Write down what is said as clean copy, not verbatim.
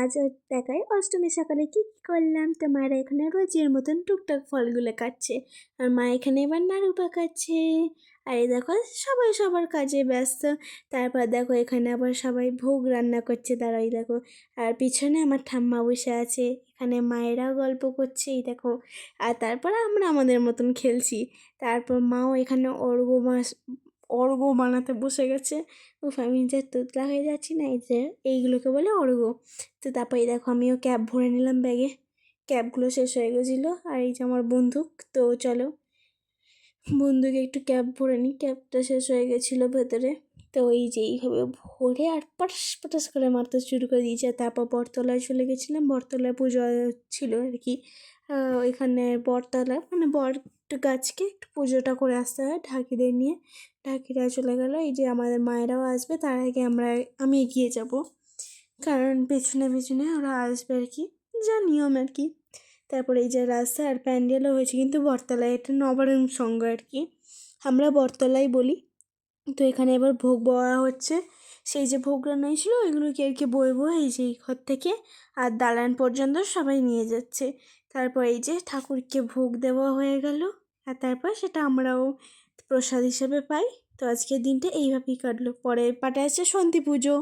আজ দেখাই অষ্টমী সকালে কি কি করলাম। তো মায়েরা এখানে রোজের মতন টুকটাক ফলগুলো কাটছে, আর মা এখানে এবার নাড়ু পাকাচ্ছে। আর এই দেখো সবাই সবার কাজে ব্যস্ত। তারপর দেখো এখানে আবার সবাই ভোগ রান্না করছে, তারাই দেখো। আর পিছনে আমার ঠাম্মা বসে আছে, এখানে মায়েরাও গল্প করছে, এই দেখো। আর তারপর আমরা আমাদের মতন খেলছি। তারপর মাও এখানে অর্ঘ্য বানাতে বসে গেছে। আমি যে তোতলা হয়ে যাচ্ছি না, এই যে এইগুলোকে বলে অর্ঘ্য। তো তারপরে দেখো আমিও ক্যাব ভরে নিলাম ব্যাগে, ক্যাবগুলো শেষ হয়ে গেছিলো। আর এই যে আমার বন্দুক, তো চলো বন্ধুকে একটু ক্যাব ভরে নিই, ক্যাবটা শেষ হয়ে গেছিলো ভেতরে। তো এই যে এইভাবে ভরে আর পটাস পটাস করে মারতে শুরু করে দিয়েছে। তারপর বটতলায় চলে গেছিলাম, বটতলায় পুজো ছিল আর কি। ওইখানে বটতলা মানে বট গাছকে একটু পুজোটা করে আসতে হয় ঢাকিদের নিয়ে। ঢাকিরা চলে গেল, এই যে আমাদের মায়েরাও আসবে, তার আগে আমি এগিয়ে যাব, কারণ পেছনে পেছনে ওরা আসবে আর কি, যা নিয়ম আর কি। তারপরে এই যে রাস্তা আর প্যান্ডেলও হয়েছে, কিন্তু বটতলায়, এটা নবারণ সঙ্গ আর কি, আমরা বটতলাই বলি। তো এখানে এবার ভোগ বওয়া হচ্ছে। সেই যে ভোগ রান্না হয়েছিল ওইগুলোকে আর কি বয়ে বয়ে এই যে এই ঘর থেকে আর দালান পর্যন্ত সবাই নিয়ে যাচ্ছে। তারপর এই যে ঠাকুরকে ভোগ দেওয়া হয়ে গেল, আর তারপর সেটা আমরাও প্রসাদ হিসেবে পাই। তো আজকের দিনটা এইভাবেই কাটলো। পরে পাটে আছে সন্ধি পুজো।